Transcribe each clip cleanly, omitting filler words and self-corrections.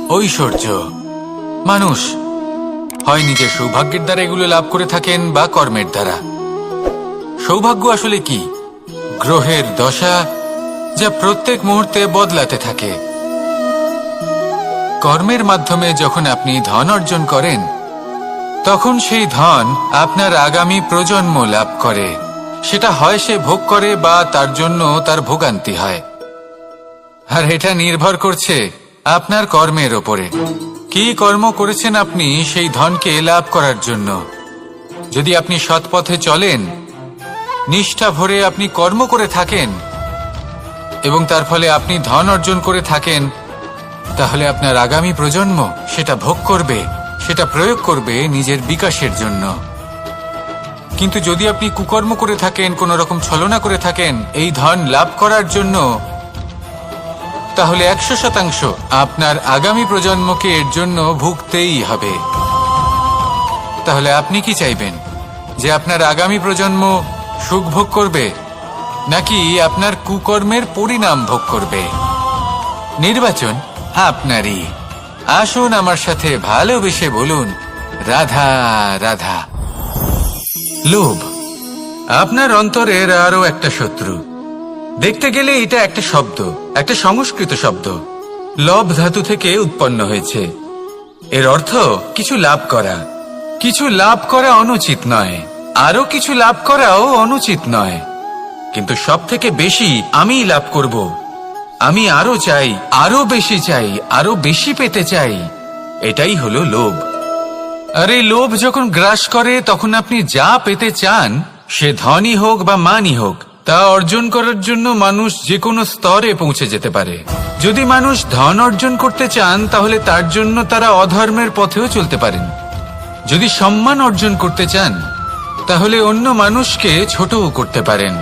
ঐশ্বর্য। মানুষ হয় নিজের সৌভাগ্যের দ্বারা এগুলো লাভ করে থাকেন বা কর্মের দ্বারা। সৌভাগ্য আসলে কি? গ্রহের দশা যা প্রত্যেক মুহূর্তে বদলাতে থাকে। কর্মের মাধ্যমে যখন আপনি ধন অর্জন করেন, তখন সেই ধন আপনার আগামী প্রজন্ম লাভ করে। সেটা হয় সে ভোগ করে বা তার জন্য তার ভোগান্তি হয়। আর এটা নির্ভর করছে আপনার কর্মের ওপরে। কি কর্ম করেছেন আপনি সেই ধনকে লাভ করার জন্য। যদি আপনি সৎ পথে চলেন, নিষ্ঠা ভরে আপনি কর্ম করে থাকেন এবং তার ফলে আপনি ধন অর্জন করে থাকেন, তাহলে আপনার আগামী প্রজন্ম সেটা ভোগ করবে, সেটা প্রয়োগ করবে নিজের বিকাশের জন্য। কিন্তু যদি আপনি কুকর্ম করে থাকেন, কোন রকম ছলনা করে থাকেন এই ধন লাভ করার জন্য, তাহলে 100% আপনার আগামী প্রজন্মকে এর জন্য ভুগতেই হবে। তাহলে আপনি কি চাইবেন? যে আপনার আগামী প্রজন্ম সুখ ভোগ করবে, নাকি আপনার কুকর্মের পরিণাম ভোগ করবে? নির্বাচন আপনারই। আসুন আমার সাথে ভালোবেসে বলুন, রাধা রাধা। লোভ আপনার অন্তরের আরো একটা শত্রু। দেখতে গেলে এটা একটা শব্দ, একটা সংস্কৃত শব্দ। লব ধাতু থেকে উৎপন্ন হয়েছে। এর অর্থ কিছু লাভ করা। কিছু লাভ করা অনুচিত নয়, আরো কিছু লাভ করাও অনুচিত নয়, কিন্তু সব থেকে বেশি আমি লাভ করব। আমি আরো চাই, আরো বেশি চাই, আরো বেশি পেতে চাই। এটাই হলো লোভ। আর এই লোভ যখন গ্রাস করে, তখন আপনি যা পেতে চান, সে ধনই হোক বা মানই হোক, তা অর্জন করার জন্য মানুষ যে কোনো স্তরে পৌঁছে যেতে পারে। যদি মানুষ ধন অর্জন করতে চান, তাহলে তার জন্য তারা অধর্মের পথেও চলতে পারেন। যদি সম্মান অর্জন করতে চান, তাহলে অন্য মানুষকে ছোটও করতে পারেন।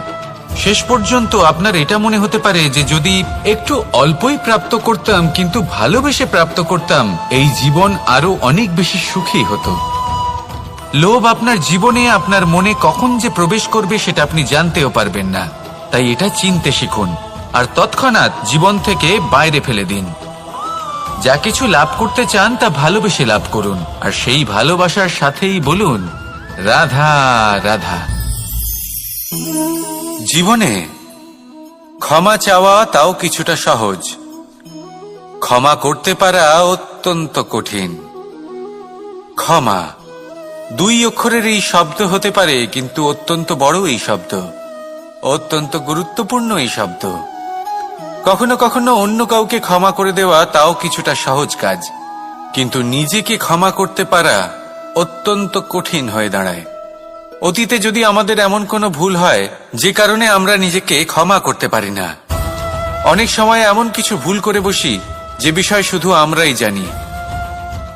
শেষ পর্যন্ত আপনার এটা মনে হতে পারে যে যদি একটু অল্পই প্রাপ্ত করতাম, কিন্তু ভালোবেসে প্রাপ্ত করতাম, এই জীবন আরো অনেক বেশি সুখী হতো। লোভ আপনার জীবনে, আপনার মনে কখন যে প্রবেশ করবে সেটা আপনি জানতেও পারবেন না। তাই এটা চিনতে শিখুন আর তৎক্ষণাৎ জীবন থেকে বাইরে ফেলে দিন। যা কিছু লাভ করতে চান তা ভালোবেসে লাভ করুন, আর সেই ভালোবাসার সাথেই বলুন, রাধা রাধা। জীবনে ক্ষমা চাওয়া তাও কিছুটা সহজ, ক্ষমা করতে পারা অত্যন্ত কঠিন। ক্ষমা 2 অক্ষরের এই শব্দ হতে পারে, কিন্তু অত্যন্ত বড় এই শব্দ, অত্যন্ত গুরুত্বপূর্ণ এই শব্দ। কখনো কখনো অন্য কাউকে ক্ষমা করে দেওয়া তাও কিছুটা সহজ কাজ, কিন্তু নিজেকে ক্ষমা করতে পারা অত্যন্ত কঠিন হয়ে দাঁড়ায়। অতীতে যদি আমাদের এমন কোনো ভুল হয় যে কারণে আমরা নিজেকে ক্ষমা করতে পারি না, অনেক সময় এমন কিছু ভুল করে বসি যে বিষয় শুধু আমরাই জানি,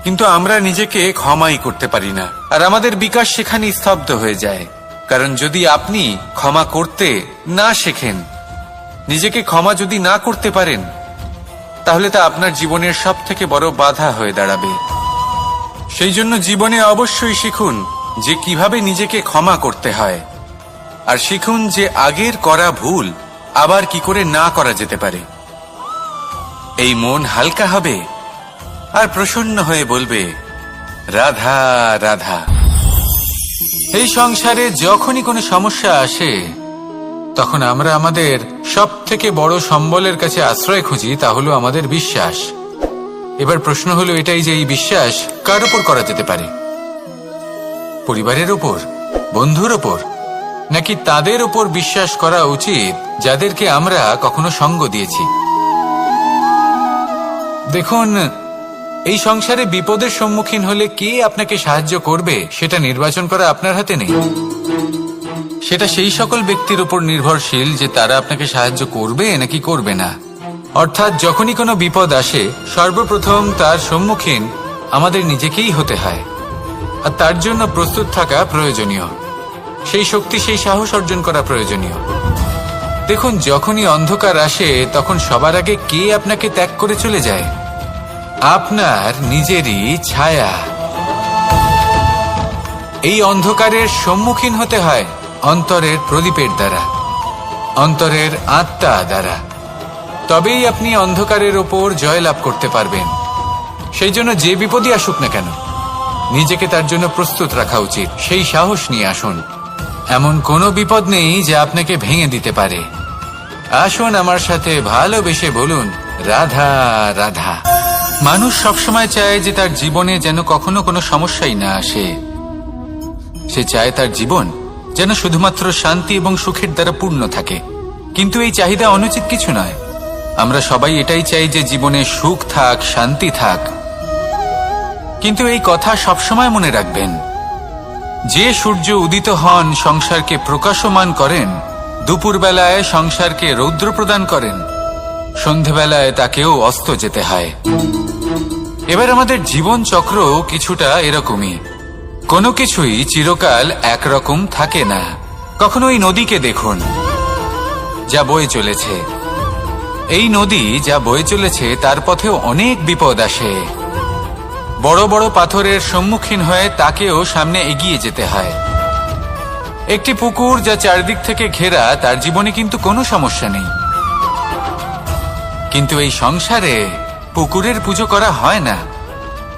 কিন্তু আমরা নিজেকে ক্ষমাই করতে পারি না, আর আমাদের বিকাশ সেখানে স্তব্ধ হয়ে যায়। কারণ যদি আপনি ক্ষমা করতে না শেখেন, নিজেকে ক্ষমা যদি না করতে পারেন, তাহলে তা আপনার জীবনের সব থেকে বড় বাধা হয়ে দাঁড়াবে। সেই জন্য জীবনে অবশ্যই শিখুন যে কিভাবে নিজেকে ক্ষমা করতে হয়, আর শিখুন যে আগের করা ভুল আবার কি করে না করা যেতে পারে। এই মন হালকা হবে আর প্রসন্ন হয়ে বলবে, রাধা রাধা। এই সংসারে যখনই কোনো সমস্যা আসে, তখন আমরা আমাদের সব থেকে বড় সম্বলের কাছে আশ্রয় খুঁজি, তা হলো আমাদের বিশ্বাস। এবার প্রশ্ন হলো এটাই যে এই বিশ্বাস কার উপর করা যেতে পারে? পরিবারের ওপর, বন্ধুর ওপর, নাকি তাদের ওপর বিশ্বাস করা উচিত যাদেরকে আমরা কখনো সঙ্গ দিয়েছি? দেখুন, এই সংসারে বিপদের সম্মুখীন হলে কে আপনাকে সাহায্য করবে সেটা নির্বাচন করা আপনার হাতে নেই। সেটা সেই সকল ব্যক্তির উপর নির্ভরশীল যে তারা আপনাকে সাহায্য করবে নাকি করবে না। অর্থাৎ যখনই কোনো বিপদ আসে, সর্বপ্রথম তার সম্মুখীন আমাদের নিজেকেই হতে হয়, আর তার জন্য প্রস্তুত থাকা প্রয়োজনীয়। সেই শক্তি, সেই সাহস অর্জন করা প্রয়োজনীয়। দেখুন, যখনই অন্ধকার আসে, তখন সবার আগে কে আপনাকে ত্যাগ করে চলে যায়? আপনার নিজেরই ছায়া। এই অন্ধকারের সম্মুখীন হতে হয় অন্তরের প্রদীপের দ্বারা, অন্তরের আত্মা দ্বারা। তবেই আপনি অন্ধকারের ওপর জয়লাভ করতে পারবেন। সেই জন্য যে বিপদই আসুক না কেন নিজেকে তার জন্য প্রস্তুত রাখা উচিত। সেই সাহস নিয়ে আসুন। এমন কোনো বিপদ নেই যা আপনাকে ভেঙে দিতে পারে। আসুন আমার সাথে ভালোবেসে বলুন, রাধা রাধা। মানুষ সবসময় চায় যে তার জীবনে যেন কখনো কোনো সমস্যাই না আসে। সে চায় তার জীবন যেন শুধুমাত্র শান্তি এবং সুখের দ্বারা পূর্ণ থাকে। কিন্তু এই চাহিদা অনুচিত কিছু নয়। আমরা সবাই এটাই চাই যে জীবনে সুখ থাক, শান্তি থাক। কিন্তু এই কথা সবসময় মনে রাখবেন, যে সূর্য উদিত হন সংসারকে প্রকাশমান করেন, দুপুরবেলায় সংসারকে রৌদ্র প্রদান করেন, সন্ধেবেলায় তাকেও অস্ত যেতে হয়। এবার আমাদের জীবন চক্র কিছুটা এরকমই। কোনো কিছুই চিরকাল একরকম থাকে না। কখনো এই নদীকে দেখুন যা বয়ে চলেছে। এই নদী যা বয়ে চলেছে তার পথেও অনেক বিপদ আসে। বড় বড় পাথরের সম্মুখীন হয়ে তাকেও সামনে এগিয়ে যেতে হয়। একটি পুকুর যা চারদিক থেকে ঘেরা, তার জীবনে কিন্তু কোনো সমস্যা নেই। কিন্তু এই সংসারে পুকুরের পুজো করা হয় না,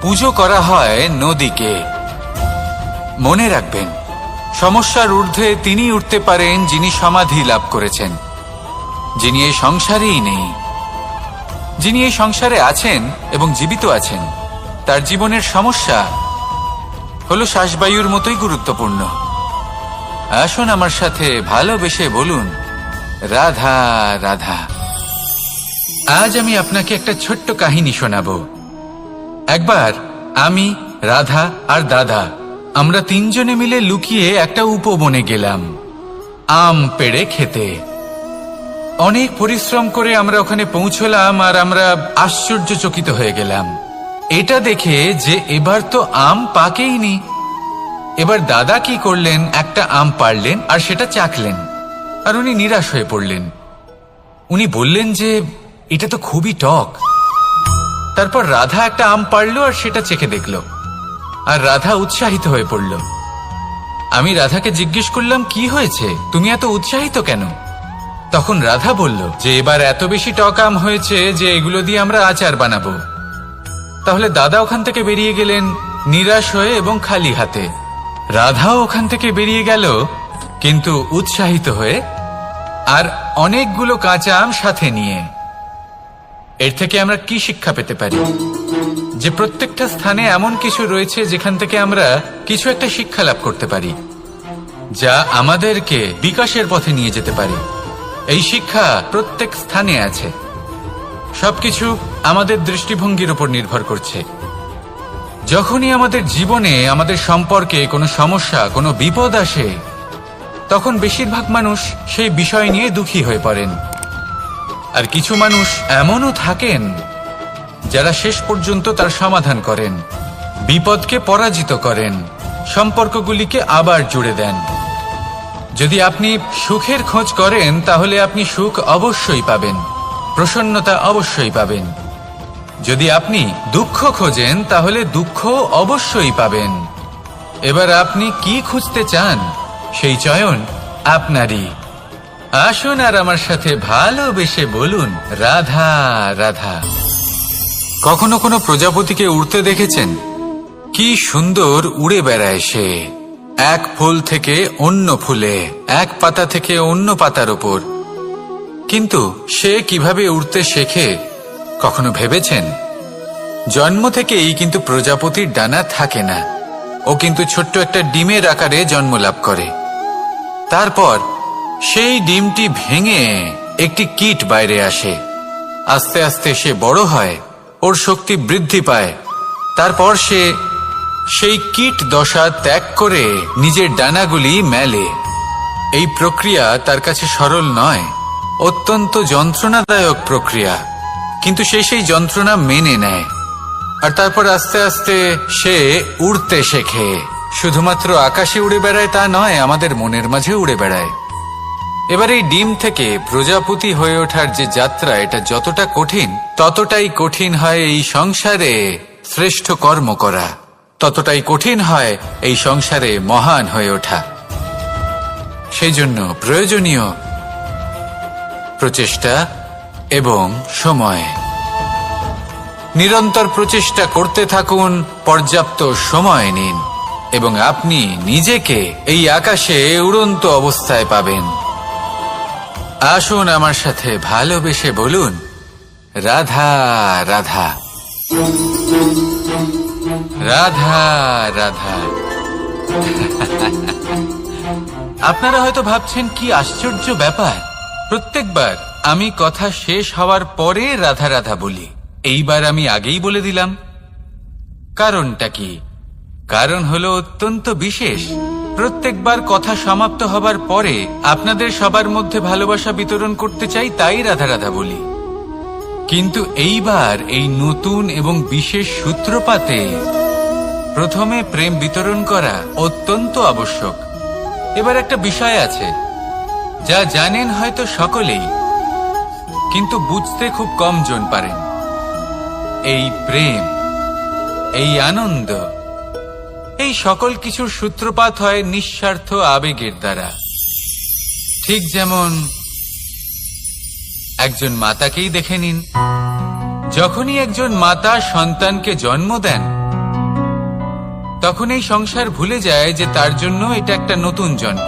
পুজো করা হয় নদীকে। মনে রাখবেন, সমস্যার ঊর্ধ্বে তিনি উঠতে পারেন যিনি সমাধি লাভ করেছেন, যিনি এই সংসারেই নেই। যিনি এই সংসারে আছেন এবং জীবিত আছেন, তার জীবনের সমস্যা হলো শ্বাসবায়ুর মতোই গুরুত্বপূর্ণ। আসুন আমার সাথে ভালোবেসে বলুন, রাধা রাধা। আজ আমি আপনাকে একটা ছোট্ট কাহিনী শোনাবো। একবার আমি, রাধা আর দাদা, আমরা তিনজনে মিলে লুকিয়ে একটা উপবনে গেলাম আম পেড়ে খেতে। অনেক পরিশ্রম করে আমরা ওখানে পৌঁছলাম আর আমরা আশ্চর্যচকিত হয়ে গেলাম এটা দেখে যে এবার তো আম পাকেইনি। এবার দাদা কি করলেন, একটা আম পাড়লেন আর সেটা চাখলেন, আর উনি নিরাশ হয়ে পড়লেন। উনি বললেন যে এটা তো খুবই টক। তারপর রাধা একটা আম পাড়লো আর সেটা চেখে দেখল, আর রাধা উৎসাহিত হয়ে পড়ল। আমি রাধাকে জিজ্ঞেস করলাম, কি হয়েছে, তুমি এত উৎসাহিত কেন? তখন রাধা বলল যে এবার এত বেশি টক আম হয়েছে যে এগুলো দিয়ে আমরা আচার বানাবো। তাহলে দাদা ওখান থেকে বেরিয়ে গেলেন নিরাশ হয়ে এবং খালি হাতে। রাধাও ওখান থেকে বেরিয়ে গেল কিন্তু উৎসাহিত হয়ে, আর অনেকগুলো কাঁচা আম সাথে নিয়ে। এর থেকে আমরা কি শিক্ষা পেতে পারি? যে প্রত্যেকটা স্থানে এমন কিছু রয়েছে যেখান থেকে আমরা কিছু একটা শিক্ষা লাভ করতে পারি, যা আমাদেরকে বিকাশের পথে নিয়ে যেতে পারে। এই শিক্ষা প্রত্যেক স্থানে আছে। সবকিছু আমাদের দৃষ্টিভঙ্গির উপর নির্ভর করছে। যখনই আমাদের জীবনে, আমাদের সম্পর্কে কোনো সমস্যা, কোনো বিপদ আসে, তখন বেশিরভাগ মানুষ সেই বিষয় নিয়ে দুঃখী হয়ে পড়েন। আর কিছু মানুষ এমনও থাকেন যারা শেষ পর্যন্ত তার সমাধান করেন, বিপদকে পরাজিত করেন, সম্পর্কগুলিকে আবার জুড়ে দেন। যদি আপনি সুখের খোঁজ করেন তাহলে আপনি সুখ অবশ্যই পাবেন, প্রসন্নতা অবশ্যই পাবেন। যদি আপনি দুঃখ খোঁজেন তাহলে দুঃখ অবশ্যই পাবেন। এবার আপনি কি খুঁজতে চান, সেই চয়ন আপনারই। আসুন আর আমার সাথে ভালোবেসে বলুন, রাধা রাধা। কখনো কোনো প্রজাপতিকে উড়তে দেখেছেন? কি সুন্দর উড়ে বেড়ায় সে, এক ফুল থেকে অন্য ফুলে, এক পাতা থেকে অন্য পাতার ওপর। কিন্তু সে কিভাবে উড়তে শেখে কখনো ভেবেছেন? জন্ম থেকেই কিন্তু প্রজাপতির ডানা থাকে না। ও কিন্তু ছোট্ট একটা ডিমের আকারে জন্ম লাভ করে। তারপর সেই ডিমটি ভেঙে একটি কীট বাইরে আসে। আস্তে আস্তে সে বড় হয়, ওর শক্তি বৃদ্ধি পায়। তারপর সে সেই কীট দশা ত্যাগ করে নিজের ডানাগুলি মেলে। এই প্রক্রিয়া তার কাছে সরল নয়, অত্যন্ত যন্ত্রণাদায়ক প্রক্রিয়া, কিন্তু সে সেই যন্ত্রণা মেনে নেয়। আর তারপর আস্তে আস্তে সে উড়তে শেখে। শুধুমাত্র আকাশে উড়ে বেড়ায় তা নয়, আমাদের মনের মাঝে উড়ে বেড়ায়। এবার এই ডিম থেকে প্রজাপতি হয়ে ওঠার যে যাত্রা, এটা যতটা কঠিন, ততটাই কঠিন হয় এই সংসারে শ্রেষ্ঠ কর্ম করা, ততটাই কঠিন হয় এই সংসারে মহান হয়ে ওঠা। সেই জন্য প্রয়োজনীয় প্রচেষ্টা এবং সময়। নিরন্তর প্রচেষ্টা করতে থাকুন, পর্যাপ্ত সময় নিন এবং আপনি নিজেকে এই আকাশে উড়ন্ত অবস্থায় পাবেন। আসুন আমার সাথে ভালোবেসে বলুন, রাধা রাধা, রাধা রাধা। আপনারা হয়তো ভাবছেন কি আশ্চর্য ব্যাপার, প্রত্যেকবার আমি কথা শেষ হওয়ার পরে রাধা রাধা বলি। এইবার আমি আগেই বলে দিলাম। কারণটা কি? কারণ হলো অত্যন্ত বিশেষ। প্রত্যেকবার কথা সমাপ্ত হবার পরে আপনাদের সবার মধ্যে ভালোবাসা বিতরণ করতে চাই, তাই রাধা রাধা বলি। কিন্তু এইবার এই নতুন এবং বিশেষ সূত্রপাতে প্রথমে প্রেম বিতরণ করা অত্যন্ত আবশ্যক। এবার একটা বিষয় আছে যা জানেন হয়তো সকলেই, কিন্তু বুঝতে খুব কম জন পারেন। এই প্রেম, এই আনন্দ, এই সকল কিছুর সূত্রপাত হয় নিঃস্বার্থ আবেগের দ্বারা। ঠিক যেমন একজন মাতাকেই দেখে নিন। যখনই একজন মাতা সন্তানকে জন্ম দেন, তখন এই সংসার ভুলে যায় যে তার জন্য এটা একটা নতুন জন্ম।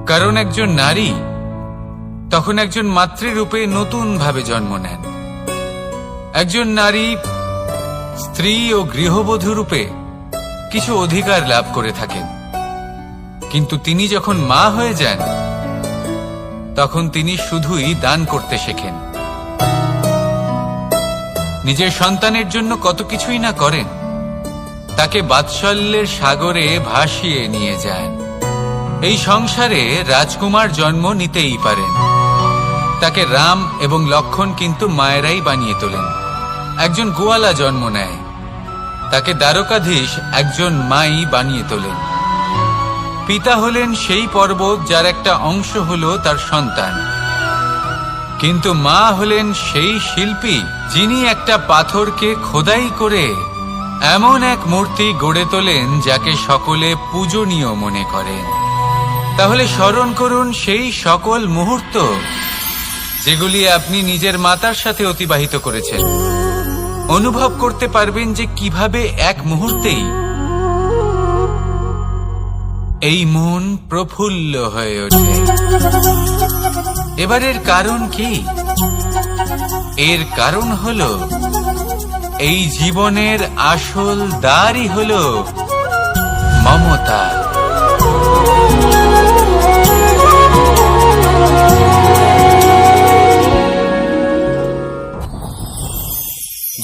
কারণ একজন নারী তখন একজন মাতৃরূপে নতুন ভাবে জন্ম নেন। একজন নারী স্ত্রী ও গৃহবধূ রূপে কিছু অধিকার লাভ করে থাকেন, কিন্তু তিনি যখন মা হয়ে যান তখন তিনি শুধুই দান করতে শেখেন। নিজের সন্তানের জন্য কত কিছুই না করেন, তাকে বাৎসল্যের সাগরে ভাসিয়ে নিয়ে যান। এই সংসারে রাজকুমার জন্ম নিতেই পারেন, তাকে রাম এবং লক্ষণ কিন্তু মায়েরাই বানিয়ে তোলেন। একজন গোয়ালা জন্ম নেয়, তাকে দ্বারকাধীশ একজন মাই বানিয়ে তোলেন। পিতা হলেন সেই পর্বত যার একটা অংশ হলো তার সন্তান, কিন্তু মা হলেন সেই শিল্পী যিনি একটা পাথরকে খোদাই করে এমন এক মূর্তি গড়ে তোলেন যাকে সকলে পূজনীয় মনে করেন। তাহলে স্মরণ করুন সেই সকল মুহূর্ত যেগুলি আপনি নিজের মাতার সাথে অতিবাহিত করেছেন। অনুভব করতে পারবেন যে কিভাবে এক মুহূর্তেই এই মন প্রফুল্ল হয়ে ওঠে। এবারের কারণ কি? এর কারণ হলো এই জীবনের আসল দ্বারই হলো মমতা।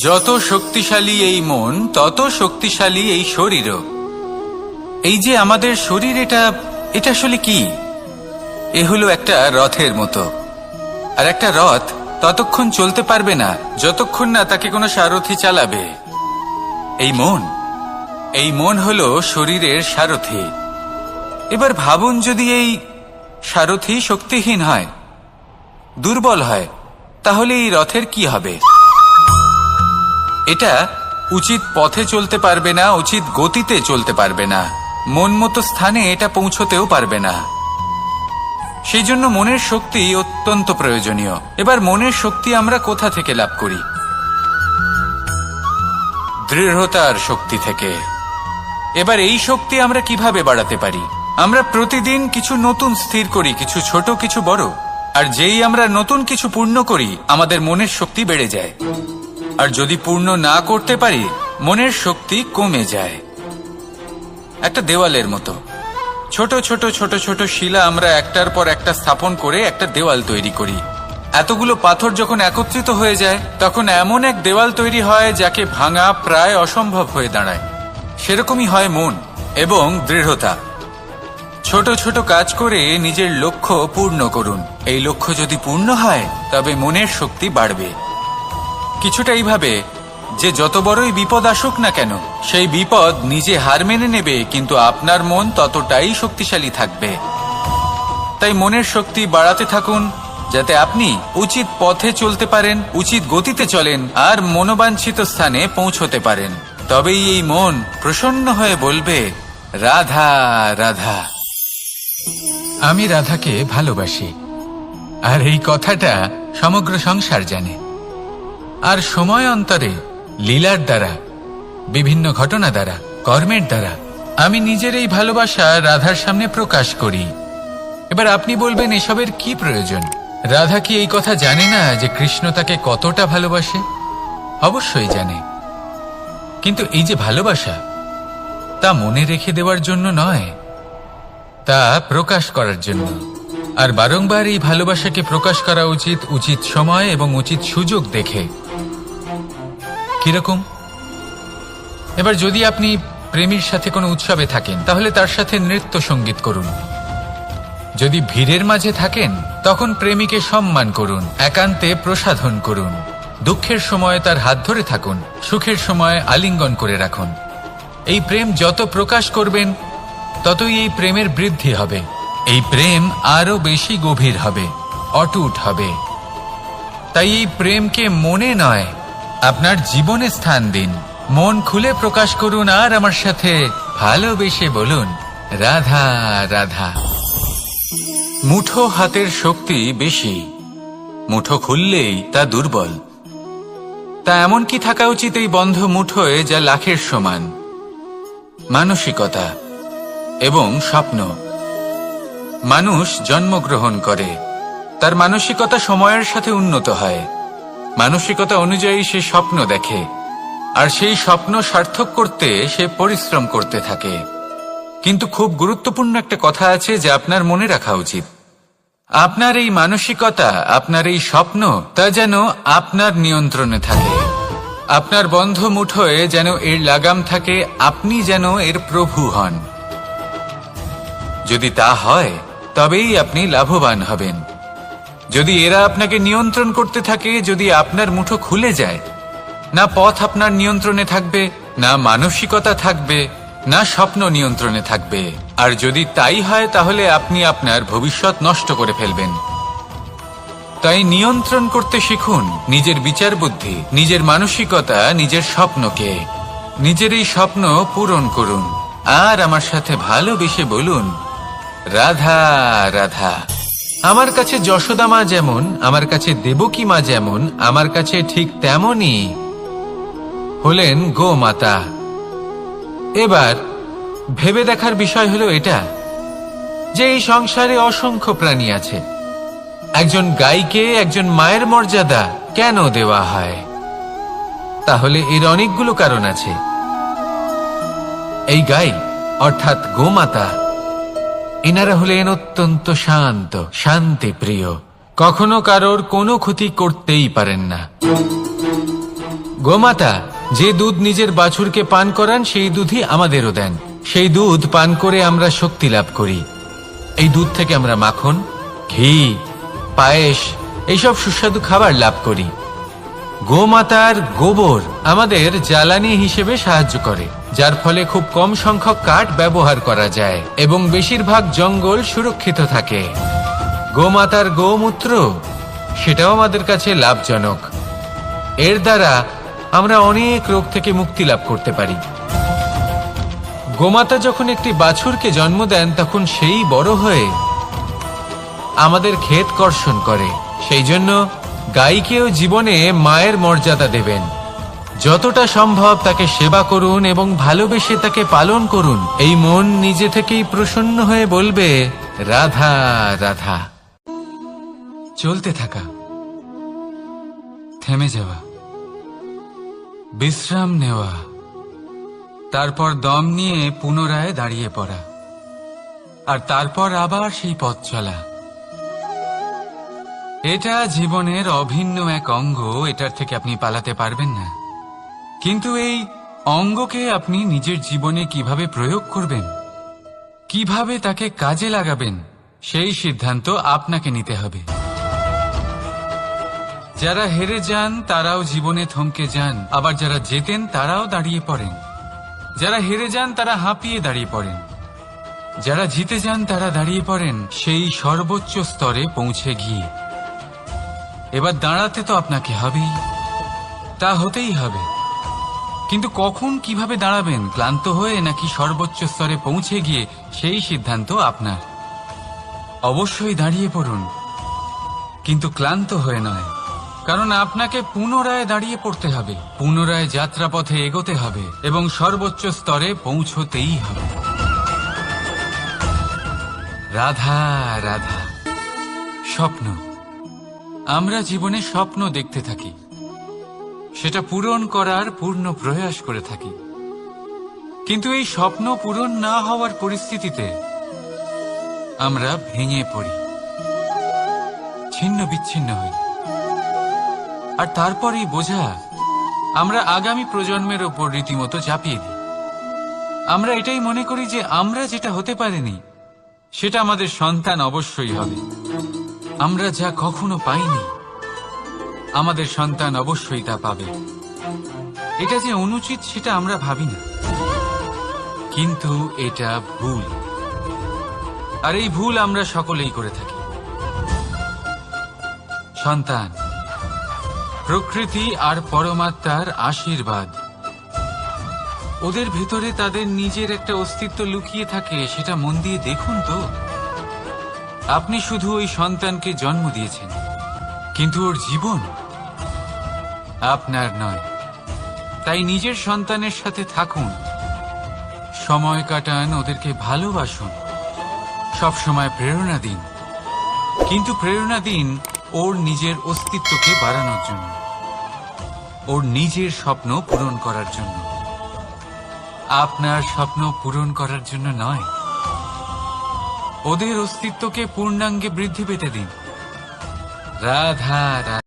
যত শক্তিশালী এই মন, তত শক্তিশালী এই শরীরও। এই যে আমাদের শরীর, এটা আসলে কি? এ হলো একটা রথের মতো। আর একটা রথ ততক্ষণ চলতে পারবে না যতক্ষণ না তাকে কোনো সারথি চালাবে। এই মন হলো শরীরের সারথি। এবার ভাবুন, যদি এই সারথি শক্তিহীন হয়, দুর্বল হয়, তাহলে এই রথের কি হবে? এটা উচিত পথে চলতে পারবে না, উচিত গতিতে চলতে পারবে না, মন মতো স্থানে এটা পৌঁছতেও পারবে না। সেই জন্য মনের শক্তি অত্যন্ত প্রয়োজনীয়। এবার মনের শক্তি আমরা কোথা থেকে লাভ করি? দৃঢ়তার শক্তি থেকে। এবার এই শক্তি আমরা কিভাবে বাড়াতে পারি? আমরা প্রতিদিন কিছু নতুন স্থির করি, কিছু ছোট কিছু বড়। আর যেই আমরা নতুন কিছু পূর্ণ করি, আমাদের মনের শক্তি বেড়ে যায়। আর যদি পূর্ণ না করতে পারি, মনের শক্তি কমে যায়। একটা দেওয়ালের মতো ছোট ছোট ছোট ছোট শিলা আমরা একটার পর একটা স্থাপন করে একটা দেওয়াল তৈরি করি। এতগুলো পাথর যখন একত্রিত হয়ে যায়, তখন এমন এক দেওয়াল তৈরি হয় যাকে ভাঙা প্রায় অসম্ভব হয়ে দাঁড়ায়। সেরকমই হয় মন এবং দৃঢ়তা। ছোট ছোট কাজ করে নিজের লক্ষ্য পূর্ণ করুন। এই লক্ষ্য যদি পূর্ণ হয়, তবে মনের শক্তি বাড়বে। কিছুটা এইভাবে যে যত বড়ই বিপদ আসুক না কেন, সেই বিপদ নিজে হার মেনে নেবে, কিন্তু আপনার মন ততটাই শক্তিশালী থাকবে। তাই মনের শক্তি বাড়াতে থাকুন, যাতে আপনি উচিত পথে চলতে পারেন, উচিত গতিতে চলেন আর মনোবাঞ্ছিত স্থানে পৌঁছতে পারেন। তবেই এই মন প্রসন্ন হয়ে বলবে, রাধা রাধা। আমি রাধাকে ভালোবাসি, আর এই কথাটা সমগ্র সংসার জানে। আর সময় অন্তরে লীলার দ্বারা, বিভিন্ন ঘটনা দ্বারা, কর্মের দ্বারা আমি নিজের এই ভালোবাসা রাধার সামনে প্রকাশ করি। এবার আপনি বলবেন, এসবের কি প্রয়োজন? রাধা কি এই কথা জানে না যে কৃষ্ণ তাকে কতটা ভালোবাসে? অবশ্যই জানে, কিন্তু এই যে ভালোবাসা, তা মনে রেখে দেওয়ার জন্য নয়, তা প্রকাশ করার জন্য। আর বারংবার এই ভালোবাসাকে প্রকাশ করা উচিত, উচিত সময় এবং উচিত সুযোগ দেখে। কিরকম? এবার যদি আপনি প্রেমীর সাথে কোনো উৎসবে থাকেন, তাহলে তার সাথে নৃত্য সঙ্গীত করুন। যদি ভিড়ের মাঝে থাকেন, তখন প্রেমীকে সম্মান করুন, একান্তে প্রসাধন করুন। দুঃখের সময় তার হাত ধরে থাকুন, সুখের সময় আলিঙ্গন করে রাখুন। এই প্রেম যত প্রকাশ করবেন, ততই এই প্রেমের বৃদ্ধি হবে। এই প্রেম আরো বেশি গভীর হবে, অটুট হবে। তাই এই প্রেমকে মনে নয়, আপনার জীবনে স্থান দিন। মন খুলে প্রকাশ করুন আর আমার সাথে ভালোবেসে বলুন, রাধা রাধা। মুঠো হাতের শক্তি বেশি, মুঠো খুললেই তা দুর্বল। তা এমন কি থাকা উচিত এই বন্ধ মুঠোয় যা লাখের সমান? মানসিকতা এবং স্বপ্ন। মানুষ জন্মগ্রহণ করে, তার মানসিকতা সময়ের সাথে উন্নত হয়। মানসিকতা অনুযায়ী সে স্বপ্ন দেখে, আর সেই স্বপ্ন সার্থক করতে সে পরিশ্রম করতে থাকে। কিন্তু খুব গুরুত্বপূর্ণ একটা কথা আছে যা আপনার মনে রাখা উচিত। আপনার এই মানসিকতা, আপনার এই স্বপ্ন, তা যেন আপনার নিয়ন্ত্রণে থাকে। আপনার বন্ধ মুঠোয় যেন এর লাগাম থাকে, আপনি যেন এর প্রভু হন। যদি তা হয়, তবেই আপনি লাভবান হবেন। যদি এরা আপনাকে নিয়ন্ত্রণ করতে থাকে, যদি আপনার মুঠো খুলে যায়, না পথ আপনার নিয়ন্ত্রণে থাকবে, না মানসিকতা থাকবে, না স্বপ্ন নিয়ন্ত্রণে থাকবে। আর যদি তাই হয়, তাহলে আপনি আপনার ভবিষ্যৎ নষ্ট করে ফেলবেন। তাই নিয়ন্ত্রণ করতে শিখুন নিজের বিচার বুদ্ধি, নিজের মানসিকতা, নিজের স্বপ্নকে। নিজের এই স্বপ্ন পূরণ করুন আর আমার সাথে ভালোবেসে বলুন, রাধা রাধা। আমার কাছে যশোদা মা যেমন, আমার কাছে দেবকী মা যেমন, আমার কাছে ঠিক তেমনই হলেন গোমাতা। এবার ভেবে দেখার বিষয় হলো এটা, যে এই সংসারে অসংখ্য প্রাণী আছে। একজন গাইকে একজন মায়ের মর্যাদা কেন দেওয়া হয়? তাহলে এর অনেকগুলো কারণ আছে। এই গাই অর্থাৎ গোমাতা, এনারা হলেন অত্যন্ত শান্ত, শান্তি প্রিয়, কখনো কারোর কোনো ক্ষতি করতেই পারেন না। গোমাতা যে দুধ নিজের বাছুরকে পান করান, সেই দুধই আমাদেরও দেন। সেই দুধ পান করে আমরা শক্তি লাভ করি। এই দুধ থেকে আমরা মাখন, ঘি, পায়েস, এইসব সুস্বাদু খাবার লাভ করি। গোমাতার গোবর আমাদের জ্বালানি হিসেবে সাহায্য করে, যার ফলে খুব কম সংখ্যক কাঠ ব্যবহার করা যায় এবং বেশিরভাগ জঙ্গল সুরক্ষিত থাকে। গোমাতার গোমূত্র, সেটাও আমাদের কাছে লাভজনক। এর দ্বারা আমরা অনেক রোগ থেকে মুক্তি লাভ করতে পারি। গোমাতা যখন একটি বাছুরকে জন্ম দেন, তখন সেই বড় হয়ে আমাদের ক্ষেত কর্ষণ করে। সেই জন্য গাইকেও জীবনে মায়ের মর্যাদা দেবেন। যতটা সম্ভব তাকে সেবা করুন এবং ভালোবেসে তাকে পালন করুন। এই মন নিজে থেকেই প্রসন্ন হয়ে বলবে, রাধা রাধা। চলতে থাকা, থেমে যাওয়া, বিশ্রাম নেওয়া, তারপর দম নিয়ে পুনরায় দাঁড়িয়ে পড়া, আর তারপর আবার সেই পথ চলা। এটা জীবনের অভিন্ন এক অঙ্গ, এটার থেকে আপনি পালাতে পারবেন না। কিন্তু এই অঙ্গকে আপনি নিজের জীবনে কিভাবে প্রয়োগ করবেন, কিভাবে তাকে কাজে লাগাবেন, সেই সিদ্ধান্ত আপনাকে নিতে হবে। যারা হেরে যান তারাও জীবনে থমকে যান, আবার যারা জেতেন তারাও দাঁড়িয়ে পড়েন। যারা হেরে যান তারা হাঁপিয়ে দাঁড়িয়ে পড়েন, যারা জিতে যান তারা দাঁড়িয়ে পড়েন সেই সর্বোচ্চ স্তরে পৌঁছে গিয়ে। এবার দাঁড়াতে তো আপনাকে হবেই, তা হতেই হবে। কিন্তু কখন, কিভাবে দাঁড়াবেন, ক্লান্ত হয়ে নাকি সর্বোচ্চ স্তরে পৌঁছে গিয়ে, সেই সিদ্ধান্ত আপনার। অবশ্যই দাঁড়িয়ে পড়ুন, কিন্তু ক্লান্ত হয়ে নয়। কারণ আপনাকে পুনরায় দাঁড়িয়ে পড়তে হবে, পুনরায় যাত্রাপথে এগোতে হবে এবং সর্বোচ্চ স্তরে পৌঁছতেই হবে। রাধা রাধা। স্বপ্ন, আমরা জীবনে স্বপ্ন দেখতে থাকি, সেটা পূরণ করার পূর্ণ প্রয়াস করে থাকি, কিন্তু এই স্বপ্ন পূরণ না হওয়ার পরিস্থিতিতে আমরা ভেঙে পড়ি, ছিন্ন বিচ্ছিন্ন হই, আর তারপরেই বোঝা আমরা আগামী প্রজন্মের ওপর রীতিমতো চাপিয়ে দিই। আমরা এটাই মনে করি যে আমরা যেটা হতে পারিনি সেটা আমাদের সন্তান অবশ্যই হবে, আমরা যা কখনো পাইনি আমাদের সন্তান অবশ্যই তা পাবে। এটা যে অনুচিত সেটা আমরা ভাবি না, কিন্তু এটা ভুল, আর এই ভুল আমরা সকলেই করে থাকি। সন্তান প্রকৃতি আর পরমাত্মার আশীর্বাদ, ওদের ভেতরে তাদের নিজের একটা অস্তিত্ব লুকিয়ে থাকে, সেটা মন দিয়ে দেখুন তো। আপনি শুধু ওই সন্তানকে জন্ম দিয়েছেন, কিন্তু ওর জীবন আপনার নয়। তাই নিজের সন্তানের সাথে থাকুন, সময় কাটান, ওদেরকে ভালোবাসুন, সব সময় প্রেরণা দিন, কিন্তু প্রেরণা দিন ওর নিজের অস্তিত্বকে বাড়ানোর জন্য, ওর নিজের স্বপ্ন পূরণ করার জন্য, আপনার স্বপ্ন পূরণ করার জন্য নয়। ওদের অস্তিত্বকে পূর্ণাঙ্গে বৃদ্ধি পেতে দিন। রাধা রাধা।